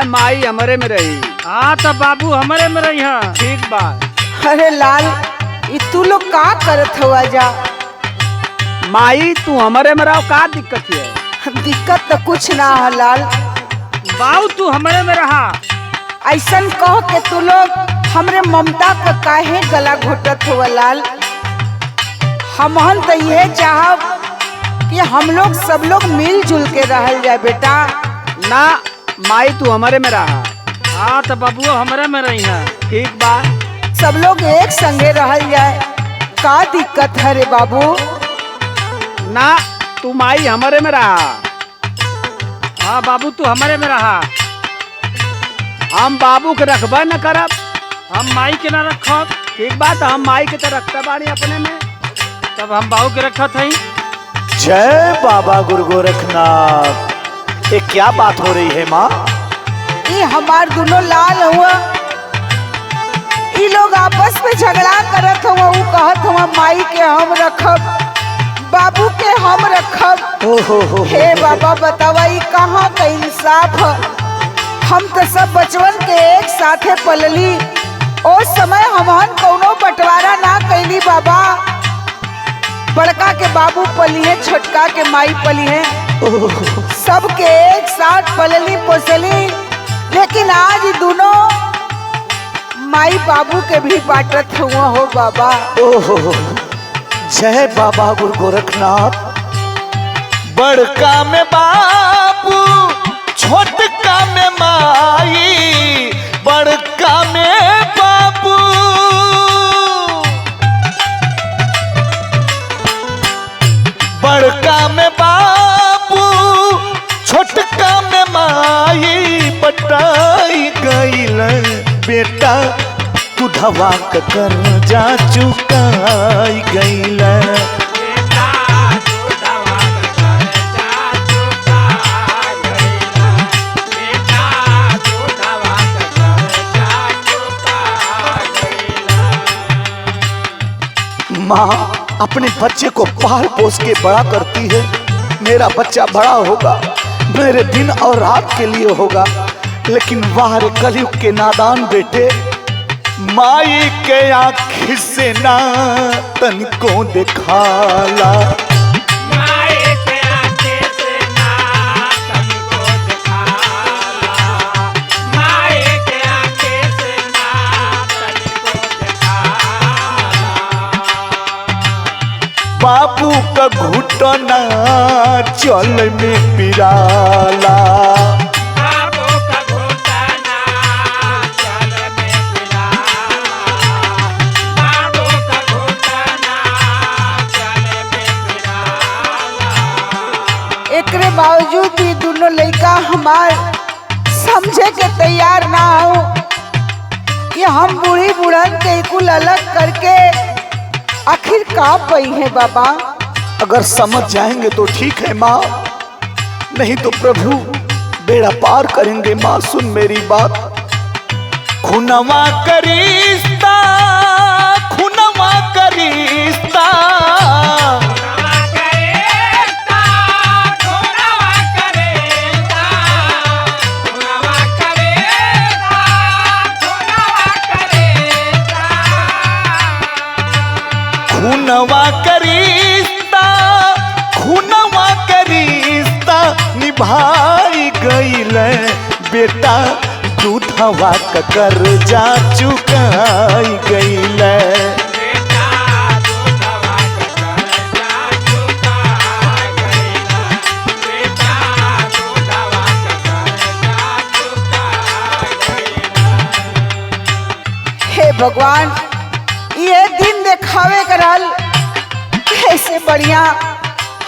माई हमारे में रही। हाँ तो बाबू हमारे में रही है। ठीक बा। अरे लाल ई तू लोग का करत हुआ जा? माई तू हमारे में रहो, का दिक्कत है? दिक्कत तो कुछ ना है लाल। बाबू तू हमारे में रहा। ऐसन कह के तू लोग हमरे ममता का काहे गला घोटत हुआ लाल? हमहन तो ये चाहब कि हम लोग सब लोग मिलजुल के रहल जाए बेटा। ना माई तू हमारे में रहा। हाँ तो बाबू हमारे में रही है। ठीक बा। सब लोग एक संगे रहल जाए, का दिक्कत है रे बाबू? ना तू माई हमारे में रहा। हाँ बाबू तू हमारे में रहा। हम बाबू के रखबा न करब। हम माई के ना रखब। ठीक बात, हम माई के तो रखता बानी अपने में। तब हम बाबू के रखत हई। जय बाबा गुरु गोरखनाथ। ये क्या बात हो रही है माँ? ये हमार दोनों लाल हुआ, ये लोग आपस में झगड़ा करत हुआ। वो कहत हुआ माई के हम रखब, बाबू के हम रखब। हो। हे बाबा बतावा ये कहाँ का इंसाफ है? हम तो सब बचवन के एक साथे पलली, और समय हमहन कोनो बंटवारा ना कैली बाबा। बड़का के बाबू पली है, छोटका के माई पली है, सबके एक साथ पलली पोसली। लेकिन आज दोनों माई बाबू के भी बांटत हुआ हो बाबा। ओहो, जय बाबा गुरु गोरखनाथ। बड़का में बाबू, छोटका में माई। बड़का में बाबू, बड़का में बाबू, छोटका में माई। बटाई गईल बेटा, तू धवा कर जा चुकाई गईल। माँ अपने बच्चे को पाल पोस के बड़ा करती है। मेरा बच्चा बड़ा होगा, मेरे दिन और रात के लिए होगा। लेकिन वाह रे कलयुग के नादान बेटे, माई के आँख से ना तनिको दिखाला। बाबू का घुटना चल में पिराला। बाबू का घुटना चल में पिराला। बाबू का घुटना चल में पिराला। एकरे बावजूद भी दोनों लड़का हमार समझे के तैयार ना हो कि हम बूढ़ी बुढ़न के कुल अलग करके आखिर का पई है बाबा। अगर समझ जाएंगे तो ठीक है माँ, नहीं तो प्रभु बेड़ा पार करेंगे। माँ सुन मेरी बात। खुनवा का रिश्ता, खुनवा का रिश्ता। खुनवा का रिश्ता, खुनवा का रिश्ता निभाई गईल बेटा, दूधवा का कर्जा चुकाई गईल। हे भगवान, ये दिन देखावे करल कैसे बढ़िया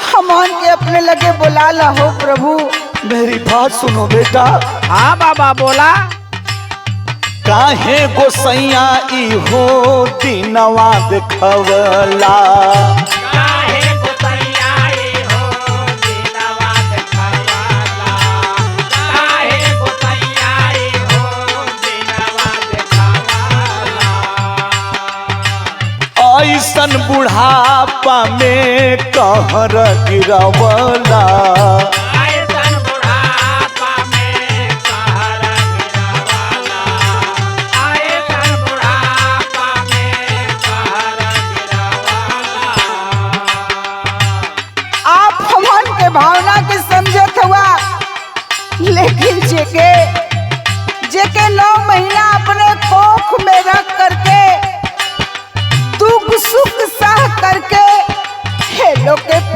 हमन के अपने लगे बुला ला हो प्रभु। मेरी बात सुनो बेटा। हाँ बाबा बोला। काहे गोसैया ई हो दिनवा देखवला। ऐसन बुढ़ापा में कहर गिरवला। ऐसन बुढ़ापा में कहर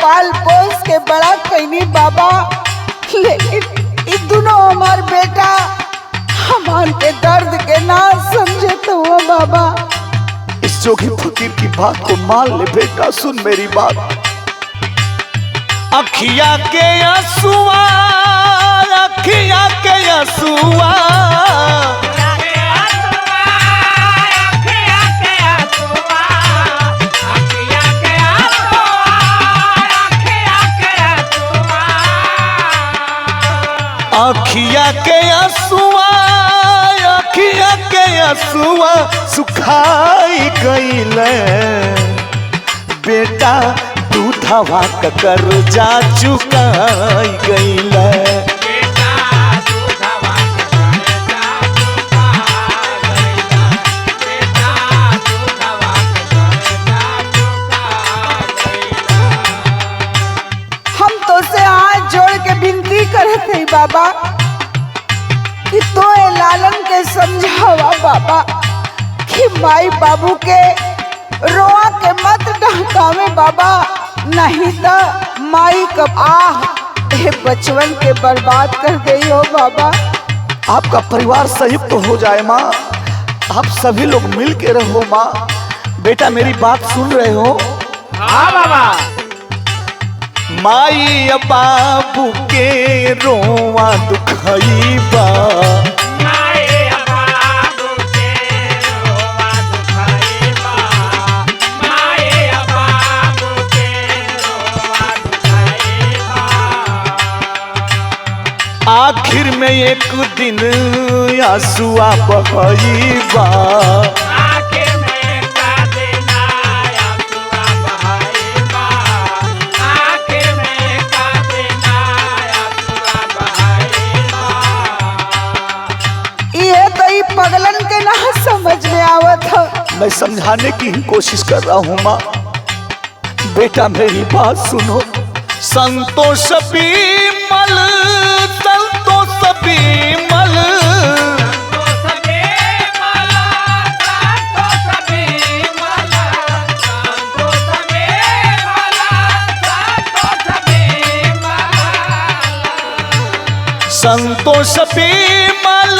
पाल पोस के बड़ा कैनी बाबा, लेकिन ये दोनों हमार बेटा हमार के दर्द के ना समझे तो वो बाबा। इस जोगी फकीर की बात को मान ले बेटा, सुन मेरी बात। अखिया के आंसुआ, अखिया के आंसुआ, अखिया के आंसुआ, अखिया के आंसुआ सुखाई गईल बेटा, दूधवा का कर्जा चुकाई गईल। हम तो से हाथ जोड़ के विनती करे थे बाबा कि तो ए लालन के समझावा बाबा कि माई बाबू के रोआ के मत डहकावे बाबा, नहीं तो माई कब ये बचवन के बर्बाद कर गई हो बाबा। आपका परिवार संयुक्त हो जाए माँ, आप सभी लोग मिल के रहो माँ। बेटा मेरी बात सुन रहे हो? हाँ बाबा। माई बाबू के रोआ दुखई बा, आखिर में एक दिन आंसुआ बहई बा, ये तो ई पगलन के ना समझ में आवत है। मैं समझाने की ही कोशिश कर रहा हूँ माँ। बेटा मेरी बात सुनो। संतोष बीमल, संतोष बीमल, संतोष बीमल,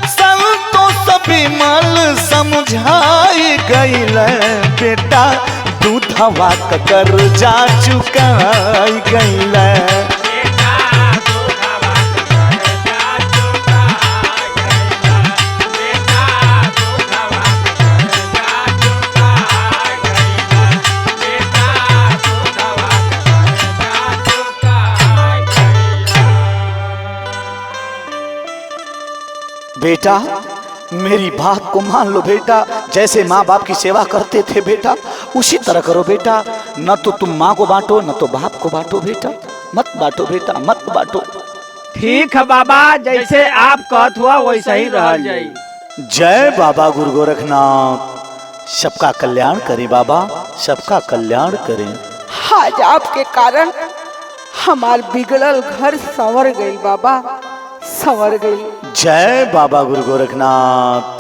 संतोष बीमल समझाई गईल बेटा, दूधवा का कर्जा चुकाई गईल। बेटा मेरी बात को मान लो बेटा, जैसे माँ बाप की सेवा करते थे बेटा उसी तरह करो बेटा। न तो तुम माँ को बांटो न तो बाप को बांटो बेटा, मत बांटो बेटा, मत बांटो। ठीक है बाबा, जैसे आप कहत हुआ वैसा ही रह जाई। जय बाबा गुरु गोरखनाथ। सबका कल्याण करे बाबा, सबका कल्याण करे। आज आपके कारण हमार बिगड़ल घर संवर गई बाबा, संवर गई। जय बाबा गुरु गोरखनाथ।